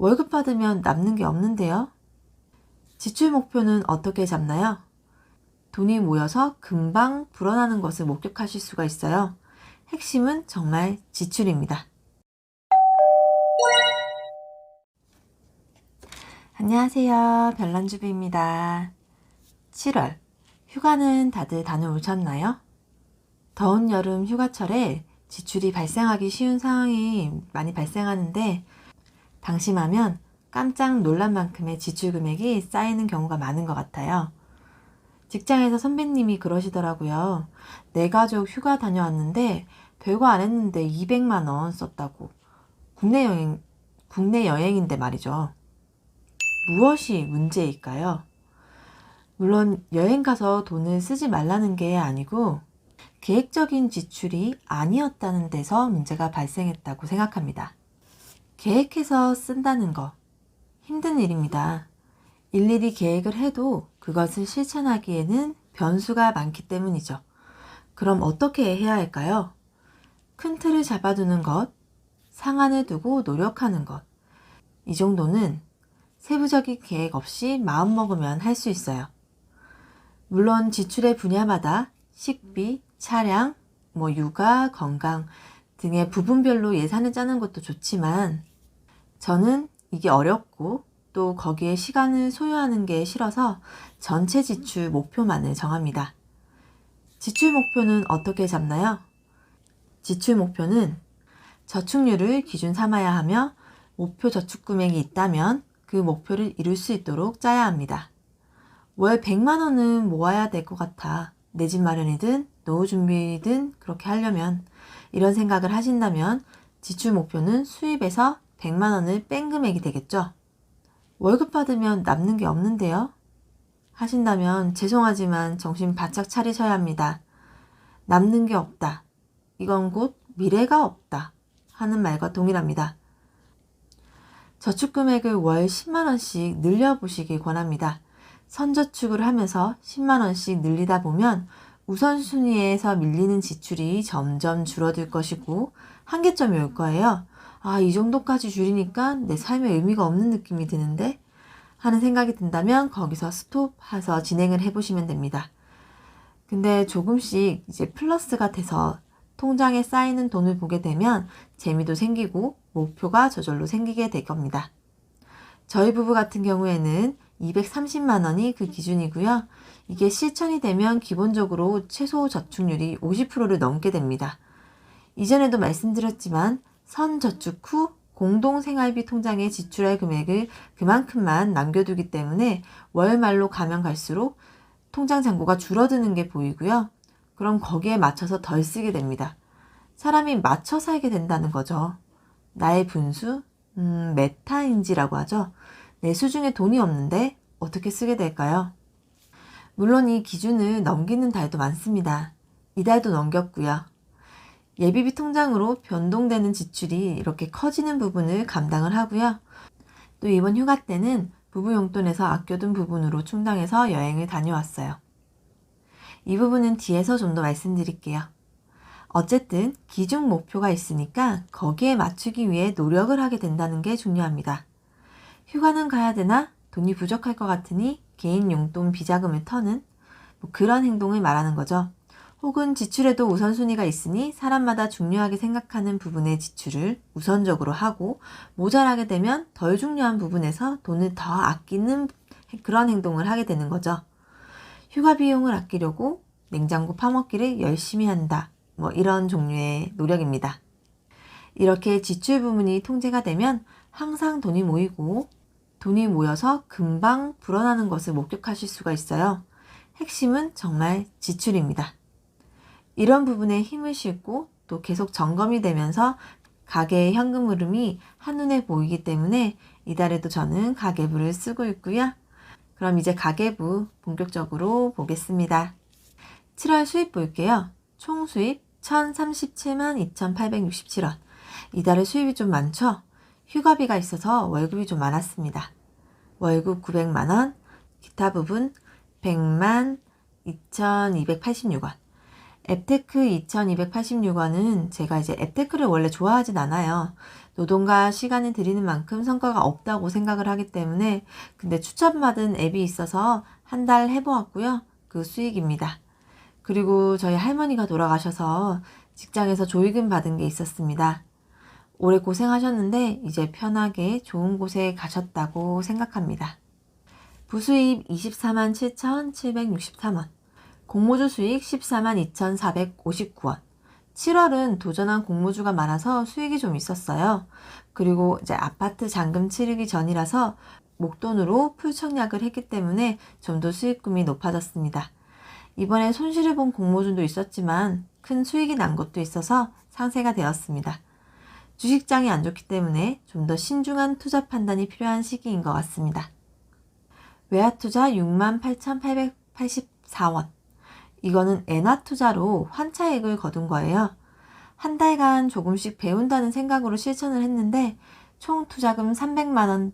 월급 받으면 남는 게 없는데요. 지출 목표는 어떻게 잡나요? 돈이 모여서 금방 불어나는 것을 목격하실 수가 있어요. 핵심은 정말 지출입니다. 안녕하세요. 별난주비입니다. 7월, 휴가는 다들 다녀오셨나요? 더운 여름 휴가철에 지출이 발생하기 쉬운 상황이 많이 발생하는데 방심하면 깜짝 놀랄 만큼의 지출 금액이 쌓이는 경우가 많은 것 같아요. 직장에서 선배님이 그러시더라고요. 내 가족 휴가 다녀왔는데 별거 안 했는데 200만 원 썼다고. 국내 여행인데 말이죠. 무엇이 문제일까요? 물론 여행 가서 돈을 쓰지 말라는 게 아니고 계획적인 지출이 아니었다는 데서 문제가 발생했다고 생각합니다. 계획해서 쓴다는 거 힘든 일입니다. 일일이 계획을 해도 그것을 실천하기에는 변수가 많기 때문이죠. 그럼 어떻게 해야 할까요? 큰 틀을 잡아두는 것, 상한을 두고 노력하는 것. 이 정도는 세부적인 계획 없이 마음먹으면 할 수 있어요. 물론 지출의 분야마다 식비, 차량, 육아, 건강 등의 부분별로 예산을 짜는 것도 좋지만 저는 이게 어렵고 또 거기에 시간을 소요하는 게 싫어서 전체 지출 목표만을 정합니다. 지출 목표는 어떻게 잡나요? 지출 목표는 저축률을 기준 삼아야 하며 목표 저축 금액이 있다면 그 목표를 이룰 수 있도록 짜야 합니다. 월 100만 원은 모아야 될 것 같아. 내 집 마련이든 노후 준비든 그렇게 하려면 이런 생각을 하신다면 지출 목표는 수입에서 100만 원을 뺀 금액이 되겠죠. 월급 받으면 남는 게 없는데요. 하신다면 죄송하지만 정신 바짝 차리셔야 합니다. 남는 게 없다. 이건 곧 미래가 없다. 하는 말과 동일합니다. 저축 금액을 월 10만 원씩 늘려보시길 권합니다. 선저축을 하면서 10만 원씩 늘리다 보면 우선순위에서 밀리는 지출이 점점 줄어들 것이고 한계점이 올 거예요. 이 정도까지 줄이니까 내 삶에 의미가 없는 느낌이 드는데 하는 생각이 든다면 거기서 스톱해서 진행을 해보시면 됩니다. 근데 조금씩 이제 플러스가 돼서 통장에 쌓이는 돈을 보게 되면 재미도 생기고 목표가 저절로 생기게 될 겁니다. 저희 부부 같은 경우에는 230만 원이 그 기준이고요. 이게 실천이 되면 기본적으로 최소 저축률이 50%를 넘게 됩니다. 이전에도 말씀드렸지만 선저축 후 공동생활비 통장에 지출할 금액을 그만큼만 남겨두기 때문에 월 말로 가면 갈수록 통장 잔고가 줄어드는 게 보이고요. 그럼 거기에 맞춰서 덜 쓰게 됩니다. 사람이 맞춰 살게 된다는 거죠. 나의 분수, 메타인지라고 하죠. 내 수중에 돈이 없는데 어떻게 쓰게 될까요? 물론 이 기준을 넘기는 달도 많습니다. 이달도 넘겼고요. 예비비 통장으로 변동되는 지출이 이렇게 커지는 부분을 감당을 하고요. 또 이번 휴가 때는 부부 용돈에서 아껴둔 부분으로 충당해서 여행을 다녀왔어요. 이 부분은 뒤에서 좀 더 말씀드릴게요. 어쨌든 기준 목표가 있으니까 거기에 맞추기 위해 노력을 하게 된다는 게 중요합니다. 휴가는 가야 되나? 돈이 부족할 것 같으니 개인 용돈 비자금을 터는 그런 행동을 말하는 거죠. 혹은 지출에도 우선순위가 있으니 사람마다 중요하게 생각하는 부분의 지출을 우선적으로 하고 모자라게 되면 덜 중요한 부분에서 돈을 더 아끼는 그런 행동을 하게 되는 거죠. 휴가 비용을 아끼려고 냉장고 파먹기를 열심히 한다. 이런 종류의 노력입니다. 이렇게 지출 부분이 통제가 되면 항상 돈이 모이고 돈이 모여서 금방 불어나는 것을 목격하실 수가 있어요. 핵심은 정말 지출입니다. 이런 부분에 힘을 싣고 또 계속 점검이 되면서 가계의 현금 흐름이 한눈에 보이기 때문에 이달에도 저는 가계부를 쓰고 있고요. 그럼 이제 가계부 본격적으로 보겠습니다. 7월 수입 볼게요. 총 수입 1,037만 2,867원. 이달에 수입이 좀 많죠? 휴가비가 있어서 월급이 좀 많았습니다. 월급 900만원, 기타 부분 100만 2,286원. 앱테크 2286원은 제가 이제 앱테크를 원래 좋아하진 않아요. 노동과 시간을 들이는 만큼 성과가 없다고 생각을 하기 때문에 근데 추천받은 앱이 있어서 한 달 해보았고요. 그 수익입니다. 그리고 저희 할머니가 돌아가셔서 직장에서 조의금 받은 게 있었습니다. 오래 고생하셨는데 이제 편하게 좋은 곳에 가셨다고 생각합니다. 부수입 24만 7,763원, 공모주 수익 14만 2,459원. 7월은 도전한 공모주가 많아서 수익이 좀 있었어요. 그리고 이제 아파트 잔금 치르기 전이라서 목돈으로 풀청약을 했기 때문에 좀 더 수익금이 높아졌습니다. 이번에 손실을 본 공모주도 있었지만 큰 수익이 난 것도 있어서 상세가 되었습니다. 주식장이 안 좋기 때문에 좀 더 신중한 투자 판단이 필요한 시기인 것 같습니다. 외화투자 68,884원. 이거는 엔화투자로 환차익을 거둔 거예요. 한 달간 조금씩 배운다는 생각으로 실천을 했는데 총 투자금 300만원에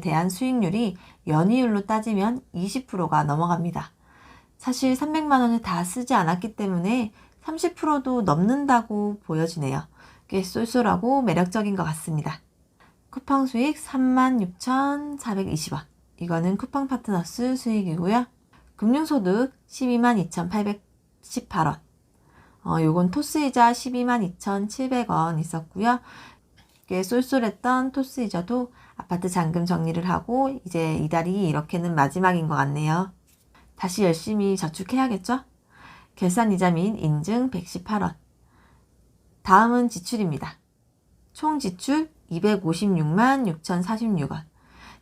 대한 수익률이 연이율로 따지면 20%가 넘어갑니다. 사실 300만원을 다 쓰지 않았기 때문에 30%도 넘는다고 보여지네요. 꽤 쏠쏠하고 매력적인 것 같습니다. 쿠팡 수익 36,420원. 이거는 쿠팡 파트너스 수익이고요. 금융소득 122,2,818원. 요건 토스이자 122,700원 있었고요. 꽤 쏠쏠했던 토스이자도 아파트 잔금 정리를 하고 이제 이달이 이렇게는 마지막인 것 같네요. 다시 열심히 저축해야겠죠? 결산이자 및 인증 118원. 다음은 지출입니다. 총 지출 256만 6,046원.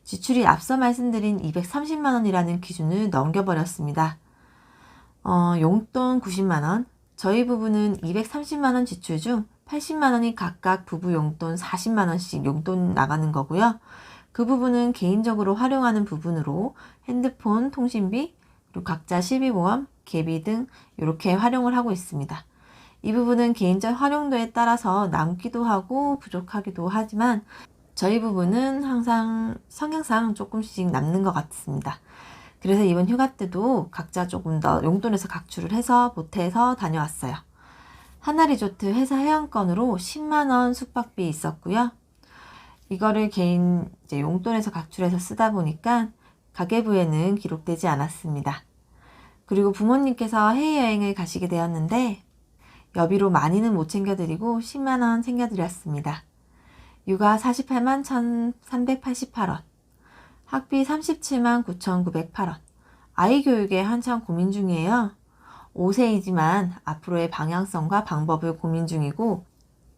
지출이 앞서 말씀드린 230만원이라는 기준을 넘겨버렸습니다. 용돈 90만원, 저희 부부는 230만원 지출 중 80만원이 각각 부부 용돈 40만원씩 용돈 나가는 거고요. 그 부분은 개인적으로 활용하는 부분으로 핸드폰, 통신비, 그리고 각자 실비보험, 개비 등 이렇게 활용을 하고 있습니다. 이 부분은 개인적 활용도에 따라서 남기도 하고 부족하기도 하지만 저희 부부는 항상 성향상 조금씩 남는 것 같습니다. 그래서 이번 휴가 때도 각자 조금 더 용돈에서 각출을 해서 보태서 다녀왔어요. 하나리조트 회사 회원권으로 10만원 숙박비 있었고요. 이거를 개인 이제 용돈에서 각출해서 쓰다 보니까 가계부에는 기록되지 않았습니다. 그리고 부모님께서 해외여행을 가시게 되었는데 여비로 많이는 못 챙겨드리고 10만원 챙겨드렸습니다. 육아 48만 1,388원, 학비 37만 9,908원, 아이 교육에 한참 고민 중이에요. 5세이지만 앞으로의 방향성과 방법을 고민 중이고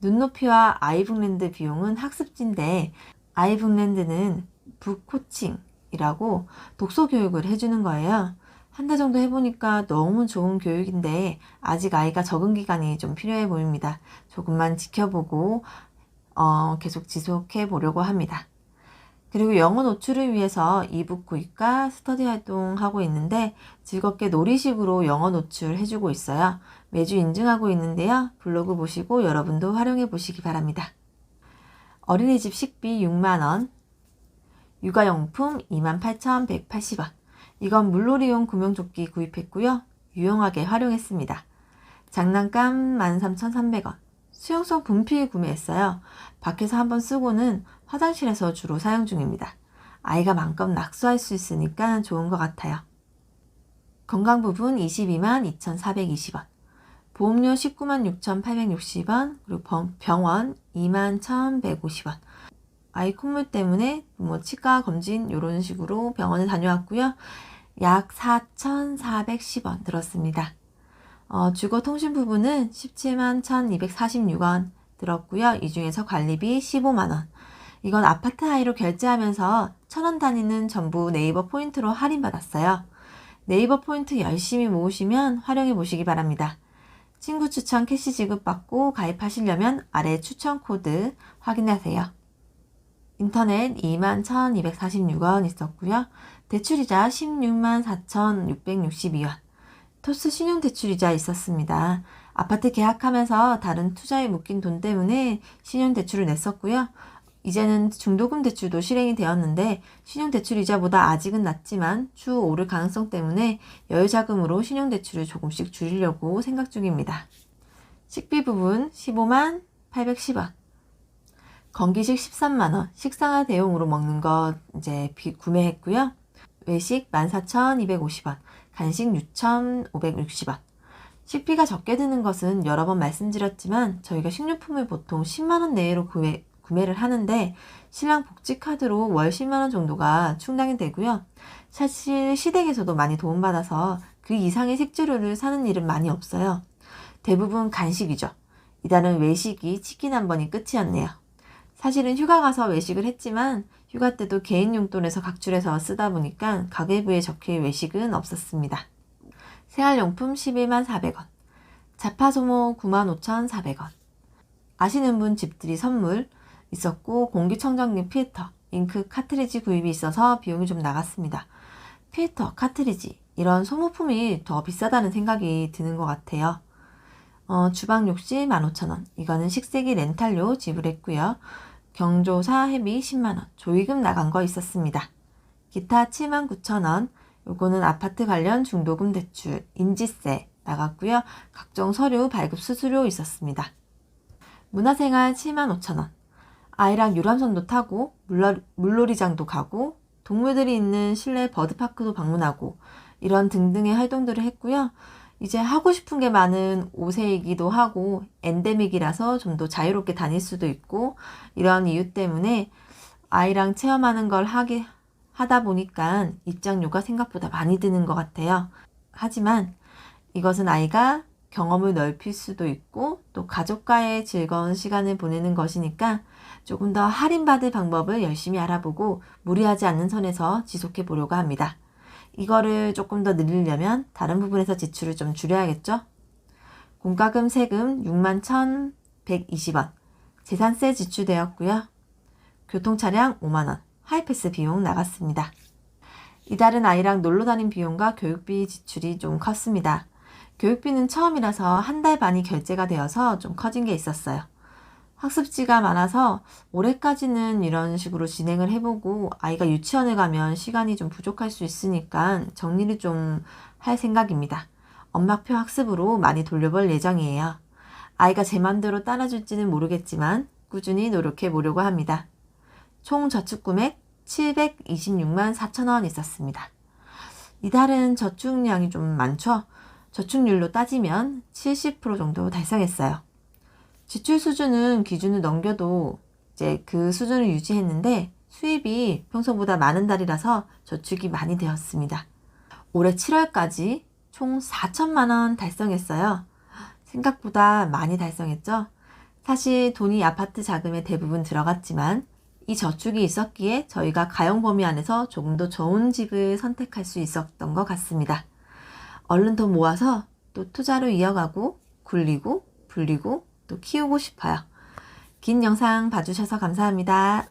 눈높이와 아이북랜드 비용은 학습지인데 아이북랜드는 북코칭이라고 독서 교육을 해주는 거예요. 한 달 정도 해보니까 너무 좋은 교육인데 아직 아이가 적응 기간이 좀 필요해 보입니다. 조금만 지켜보고 계속 지속해 보려고 합니다. 그리고 영어 노출을 위해서 이북 구입과 스터디 활동하고 있는데 즐겁게 놀이식으로 영어 노출 해주고 있어요. 매주 인증하고 있는데요. 블로그 보시고 여러분도 활용해 보시기 바랍니다. 어린이집 식비 6만원, 육아용품 28,180원. 이건 물놀이용 구명조끼 구입했고요. 유용하게 활용했습니다. 장난감 13,300원. 수영성 분필 구매했어요. 밖에서 한번 쓰고는 화장실에서 주로 사용 중입니다. 아이가 마음껏 낙서할 수 있으니까 좋은 것 같아요. 건강 부분 22만 2,420원. 보험료 19만 6,860원. 그리고 병원 2만 1,150원. 아이 콧물 때문에 치과 검진 이런 식으로 병원에 다녀왔고요. 약 4,410원 들었습니다. 주거 통신 부분은 17만 1,246원 들었고요. 이 중에서 관리비 15만원. 이건 아파트 하이로 결제하면서 1,000원 단위는 전부 네이버 포인트로 할인받았어요. 네이버 포인트 열심히 모으시면 활용해 보시기 바랍니다. 친구 추천 캐시 지급받고 가입하시려면 아래 추천 코드 확인하세요. 인터넷 2만 1,246원 있었고요. 대출이자 16만 4,662원. 토스 신용대출이자 있었습니다. 아파트 계약하면서 다른 투자에 묶인 돈 때문에 신용대출을 냈었고요. 이제는 중도금 대출도 실행이 되었는데 신용대출 이자보다 아직은 낮지만 추후 오를 가능성 때문에 여유자금으로 신용대출을 조금씩 줄이려고 생각 중입니다. 식비 부분 15만 810원, 건기식 13만원, 식상화 대용으로 먹는 것 이제 구매했고요. 외식 14,250원, 간식 6,560원. 식비가 적게 드는 것은 여러 번 말씀드렸지만 저희가 식료품을 보통 10만원 내외로 구매를 하는데 신랑 복지카드로 월 10만원 정도가 충당이 되고요. 사실 시댁에서도 많이 도움받아서 그 이상의 식재료를 사는 일은 많이 없어요. 대부분 간식이죠. 이달은 외식이 치킨 한 번이 끝이었네요. 사실은 휴가 가서 외식을 했지만 휴가 때도 개인 용돈에서 각출해서 쓰다 보니까 가계부에 적힐 외식은 없었습니다. 생활용품 11만 400원, 자파소모 9만 5,400원. 아시는 분 집들이 선물 있었고 공기청정기 필터, 잉크 카트리지 구입이 있어서 비용이 좀 나갔습니다. 필터, 카트리지 이런 소모품이 더 비싸다는 생각이 드는 것 같아요. 주방 욕실 15,000원, 이거는 식세기 렌탈료 지불했고요. 경조사 회비 10만원, 조의금 나간 거 있었습니다. 기타 79,000원, 요거는 아파트 관련 중도금 대출, 인지세 나갔고요. 각종 서류 발급 수수료 있었습니다. 문화생활 75,000원, 아이랑 유람선도 타고 물놀이장도 가고 동물들이 있는 실내 버드파크도 방문하고 이런 등등의 활동들을 했고요. 이제 하고 싶은 게 많은 5세이기도 하고 엔데믹이라서 좀 더 자유롭게 다닐 수도 있고 이런 이유 때문에 아이랑 체험하는 걸 하다 보니까 입장료가 생각보다 많이 드는 것 같아요. 하지만 이것은 아이가 경험을 넓힐 수도 있고 또 가족과의 즐거운 시간을 보내는 것이니까 조금 더 할인받을 방법을 열심히 알아보고 무리하지 않는 선에서 지속해 보려고 합니다. 이거를 조금 더 늘리려면 다른 부분에서 지출을 좀 줄여야겠죠? 공과금 세금 61,120원, 재산세 지출되었고요. 교통차량 5만원, 하이패스 비용 나갔습니다. 이달은 아이랑 놀러 다닌 비용과 교육비 지출이 좀 컸습니다. 교육비는 처음이라서 한 달 반이 결제가 되어서 좀 커진 게 있었어요. 학습지가 많아서 올해까지는 이런 식으로 진행을 해보고 아이가 유치원에 가면 시간이 좀 부족할 수 있으니까 정리를 좀 할 생각입니다. 엄마표 학습으로 많이 돌려볼 예정이에요. 아이가 제 맘대로 따라줄지는 모르겠지만 꾸준히 노력해 보려고 합니다. 총 저축 금액 726만 4천원 있었습니다. 이달은 저축량이 좀 많죠? 저축률로 따지면 70% 정도 달성했어요. 지출 수준은 기준을 넘겨도 이제 그 수준을 유지했는데 수입이 평소보다 많은 달이라서 저축이 많이 되었습니다. 올해 7월까지 총 4천만 원 달성했어요. 생각보다 많이 달성했죠? 사실 돈이 아파트 자금에 대부분 들어갔지만 이 저축이 있었기에 저희가 가용 범위 안에서 조금 더 좋은 집을 선택할 수 있었던 것 같습니다. 얼른 돈 모아서 또 투자로 이어가고 굴리고 불리고 또 키우고 싶어요. 긴 영상 봐주셔서 감사합니다.